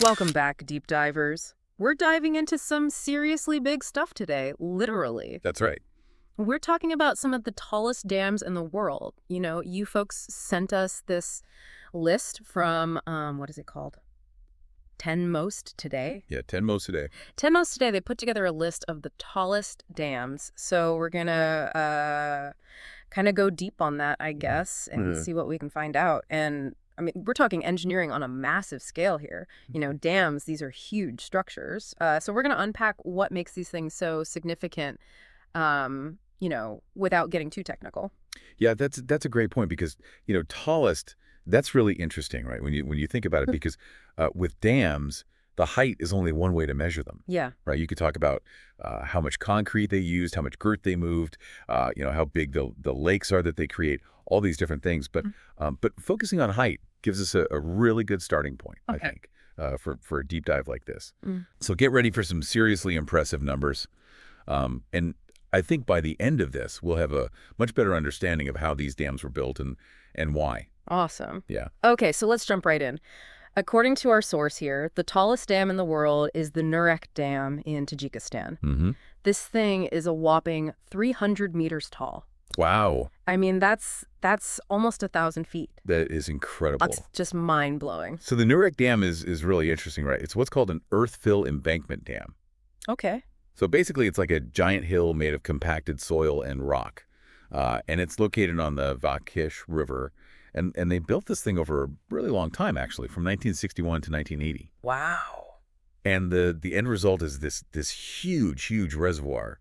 Welcome back, deep divers. We're diving into some seriously big stuff today, literally. That's right. We're talking about some of the tallest dams in the world. You know, you folks sent us this list from, what is it called? 10 Most Today? Yeah, 10 most today. 10 Most Today, they put together a list of the tallest dams. So we're going to kind of go deep on that, I guess, and see what we can find out. And I mean, we're talking engineering on a massive scale here. You know, dams, these are huge structures. So we're going to unpack what makes these things so significant, you know, without getting too technical. Yeah, that's a great point because, tallest, that's really interesting, right? When you think about it, because with dams, the height is only one way to measure them, Yeah. right? You could talk about how much concrete they used, how much girth they moved, how big the lakes are that they create, all these different things. But focusing on height gives us a really good starting point, I think, for a deep dive like this. So get ready for some seriously impressive numbers. And I think by the end of this, we'll have a much better understanding of how these dams were built and why. Awesome. Yeah. Okay, so let's jump right in. According to our source here, the tallest dam in the world is the Nurek Dam in Tajikistan. Mm-hmm. This thing is a whopping 300 meters tall. Wow. I mean, that's almost 1,000 feet. That is incredible. That's just mind-blowing. So the Nurek Dam is really interesting, right? It's what's called an earth-fill embankment dam. Okay. So basically, it's like a giant hill made of compacted soil and rock. And it's located on the Vakhsh River. And they built this thing over a really long time, actually, from 1961 to 1980. Wow. And the end result is this huge reservoir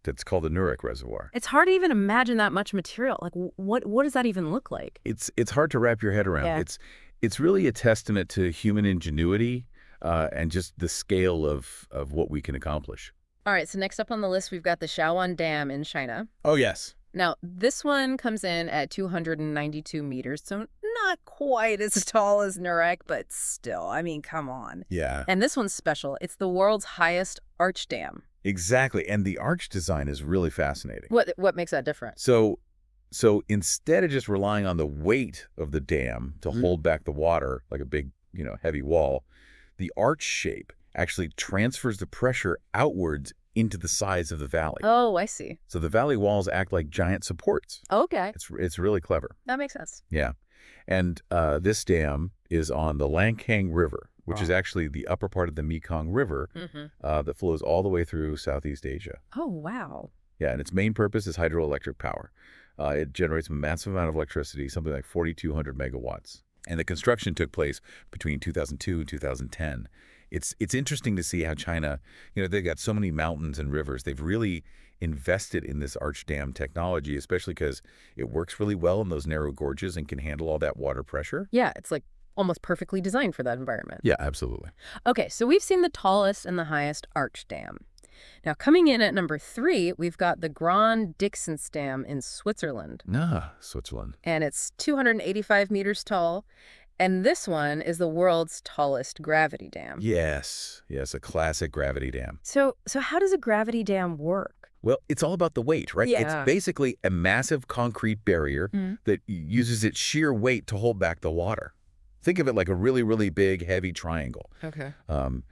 that's called the Nurek Reservoir. It's hard to even imagine that much material. Like, what does that even look like? It's hard to wrap your head around. Yeah. It's really a testament to human ingenuity and just the scale of what we can accomplish. All right, so next up on the list, we've got the Shaowan Dam in China. Oh, yes. Now, this one comes in at 292 meters, so not quite as tall as Nurek, but still, I mean, come on. Yeah. And this one's special. It's the world's highest arch dam. Exactly. And the arch design is really fascinating. What makes that different? So instead of just relying on the weight of the dam to hold back the water like a big, heavy wall, the arch shape actually transfers the pressure outwards into the sides of the valley. Oh, I see. So the valley walls act like giant supports. Okay. It's really clever. That makes sense. Yeah. And this dam is on the Langkang River, which is actually the upper part of the Mekong River that flows all the way through Southeast Asia. Oh, wow. Yeah, and its main purpose is hydroelectric power. It generates a massive amount of electricity, something like 4,200 megawatts. And the construction took place between 2002 and 2010. It's interesting to see how China, they've got so many mountains and rivers. They've really invested in this arch dam technology, especially because it works really well in those narrow gorges and can handle all that water pressure. Yeah, it's like almost perfectly designed for that environment. Yeah, absolutely. Okay, so we've seen the tallest and the highest arch dam. Now, coming in at number 3, we've got the Grand Dixence Dam in Switzerland. Switzerland. And it's 285 meters tall. And this one is the world's tallest gravity dam. Yes, a classic gravity dam. So how does a gravity dam work? Well, it's all about the weight, right? Yeah. It's basically a massive concrete barrier that uses its sheer weight to hold back the water. Think of it like a really, really big, heavy triangle. Okay. And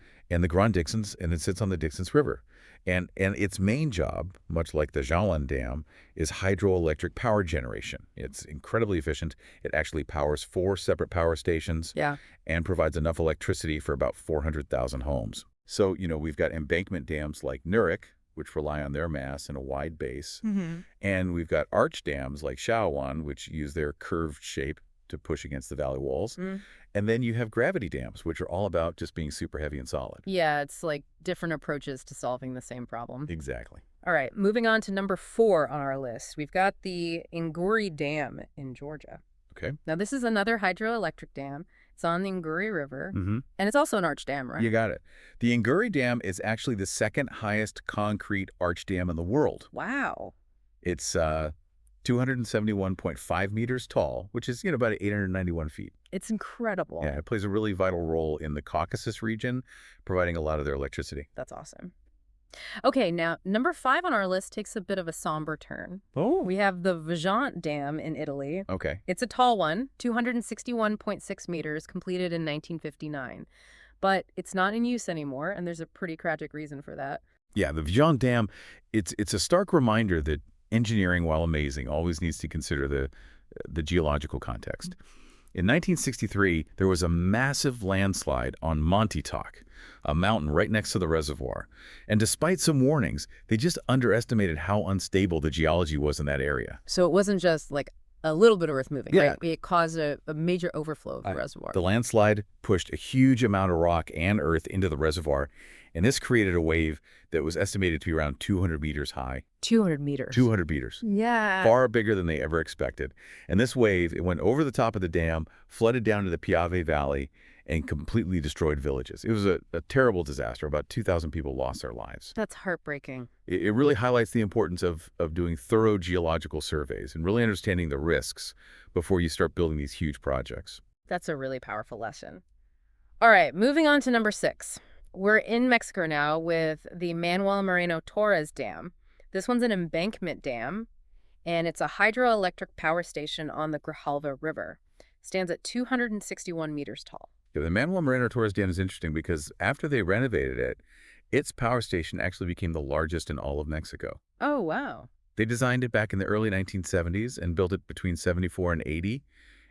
the Grand Dixence, and it sits on the Dixence River. And its main job, much like the Shaowan Dam, is hydroelectric power generation. It's incredibly efficient. It actually powers 4 separate power stations and provides enough electricity for about 400,000 homes. So, we've got embankment dams like Nurek, which rely on their mass and a wide base. And we've got arch dams like Shaowan, which use their curved shape to push against the valley walls. And then you have gravity dams, which are all about just being super heavy and solid. Yeah, it's like different approaches to solving the same problem. Exactly. All right, moving on to number 4 on our list. We've got the Nguri Dam in Georgia. Okay. Now, this is another hydroelectric dam. It's on the Nguri River, and it's also an arch dam, right? You got it. The Nguri Dam is actually the second highest concrete arch dam in the world. Wow. It's 271.5 meters tall, which is, about 891 feet. It's incredible. Yeah, it plays a really vital role in the Caucasus region, providing a lot of their electricity. That's awesome. Okay, now, number 5 on our list takes a bit of a somber turn. Oh. We have the Vajont Dam in Italy. Okay. It's a tall one, 261.6 meters, completed in 1959. but it's not in use anymore, and there's a pretty tragic reason for that. Yeah, the Vajont Dam, it's a stark reminder that engineering, while amazing, always needs to consider the geological context. In 1963, there was a massive landslide on Montauk, a mountain right next to the reservoir. And despite some warnings, they just underestimated how unstable the geology was in that area. So it wasn't just like a little bit of earth moving, Yeah. right? It caused a major overflow of the reservoir. The landslide pushed a huge amount of rock and earth into the reservoir, and this created a wave that was estimated to be around 200 meters high. 200 meters. 200 meters. Yeah. Far bigger than they ever expected. And this wave, it went over the top of the dam, flooded down to the Piave Valley, and completely destroyed villages. It was a terrible disaster. About 2,000 people lost their lives. That's heartbreaking. It really highlights the importance of doing thorough geological surveys and really understanding the risks before you start building these huge projects. That's a really powerful lesson. All right, moving on to number 6. We're in Mexico now with the Manuel Moreno Torres Dam. This one's an embankment dam, and it's a hydroelectric power station on the Grijalva River. Stands at 261 meters tall. Yeah, the Manuel Moreno Torres Dam is interesting because after they renovated it, its power station actually became the largest in all of Mexico. Oh, wow. They designed it back in the early 1970s and built it between 74 and 80.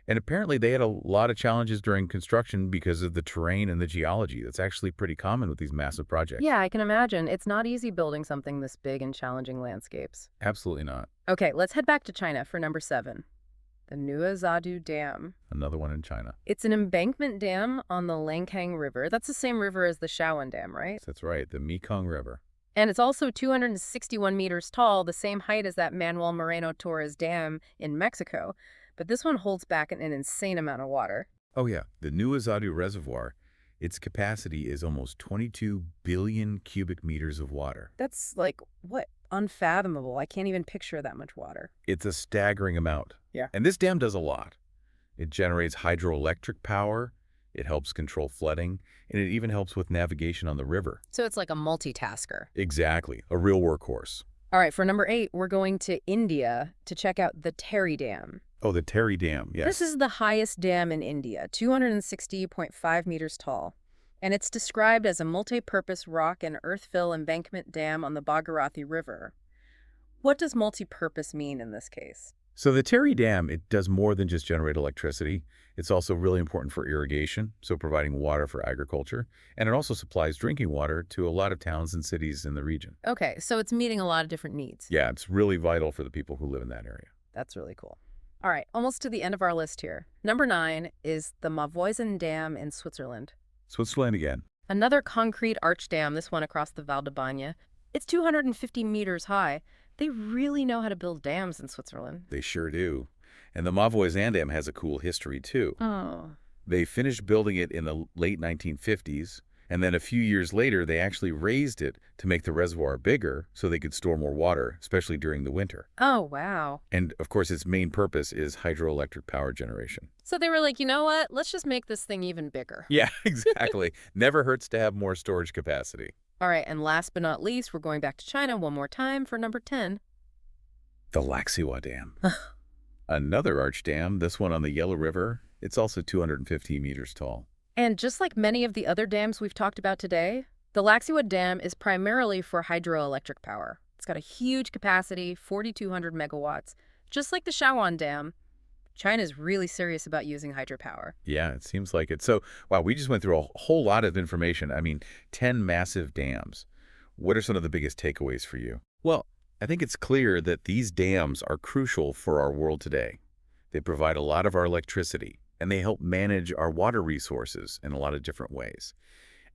And apparently they had a lot of challenges during construction because of the terrain and the geology. That's actually pretty common with these massive projects. Yeah, I can imagine. It's not easy building something this big in challenging landscapes. Absolutely not. Okay, let's head back to China for number 7. The Nuazadu Dam. Another one in China. It's an embankment dam on the Langkang River. That's the same river as the Shawan Dam, right? That's right, the Mekong River. And it's also 261 meters tall, the same height as that Manuel Moreno Torres Dam in Mexico. But this one holds back an insane amount of water. Oh yeah, the Nuazadu Reservoir, its capacity is almost 22 billion cubic meters of water. That's like, what? Unfathomable. I can't even picture that much water. It's a staggering amount. Yeah. And this dam does a lot. It generates hydroelectric power, it helps control flooding, and it even helps with navigation on the river. So it's like a multitasker. Exactly, a real workhorse. All right, for number 8, we're going to India to check out the Terry Dam. Oh, the Terry Dam, yes. This is the highest dam in India, 260.5 meters tall. And it's described as a multi-purpose rock and earth-fill embankment dam on the Bhagirathi River. What does multi-purpose mean in this case? So the Terry Dam, it does more than just generate electricity. It's also really important for irrigation, so providing water for agriculture. And it also supplies drinking water to a lot of towns and cities in the region. Okay, so it's meeting a lot of different needs. Yeah, it's really vital for the people who live in that area. That's really cool. All right, almost to the end of our list here. Number 9 is the Mauthausen Dam in Switzerland. Switzerland again. Another concrete arch dam, this one across the Val d'Abagne. It's 250 meters high. They really know how to build dams in Switzerland. They sure do. And the Mauthausen Dam has a cool history, too. Oh. They finished building it in the late 1950s, and then a few years later, they actually raised it to make the reservoir bigger so they could store more water, especially during the winter. Oh, wow. And, of course, its main purpose is hydroelectric power generation. So they were like, you know what? Let's just make this thing even bigger. Yeah, exactly. Never hurts to have more storage capacity. All right, and last but not least, we're going back to China one more time for number 10. The Laxiwa Dam. Another arch dam, this one on the Yellow River. It's also 250 meters tall. And just like many of the other dams we've talked about today, the Laxiwa Dam is primarily for hydroelectric power. It's got a huge capacity, 4,200 megawatts. Just like the Shawan Dam, China's really serious about using hydropower. Yeah, it seems like it. So, wow, we just went through a whole lot of information. I mean, 10 massive dams. What are some of the biggest takeaways for you? Well, I think it's clear that these dams are crucial for our world today. They provide a lot of our electricity, and they help manage our water resources in a lot of different ways.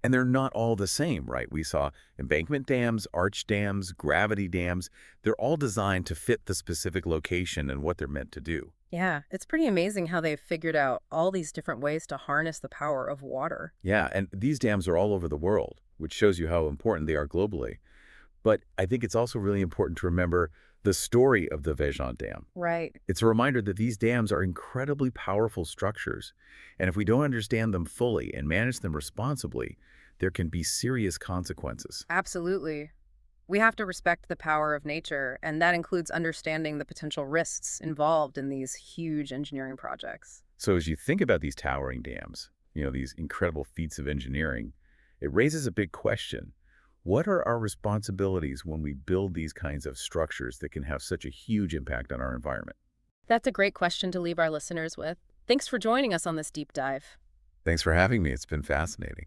And they're not all the same, right? We saw embankment dams, arch dams, gravity dams. They're all designed to fit the specific location and what they're meant to do. Yeah, it's pretty amazing how they've figured out all these different ways to harness the power of water. Yeah, and these dams are all over the world, which shows you how important they are globally. But I think it's also really important to remember the story of the Vajont Dam. Right. It's a reminder that these dams are incredibly powerful structures, and if we don't understand them fully and manage them responsibly, there can be serious consequences. Absolutely. We have to respect the power of nature, and that includes understanding the potential risks involved in these huge engineering projects. So as you think about these towering dams, these incredible feats of engineering, it raises a big question. What are our responsibilities when we build these kinds of structures that can have such a huge impact on our environment? That's a great question to leave our listeners with. Thanks for joining us on this deep dive. Thanks for having me. It's been fascinating.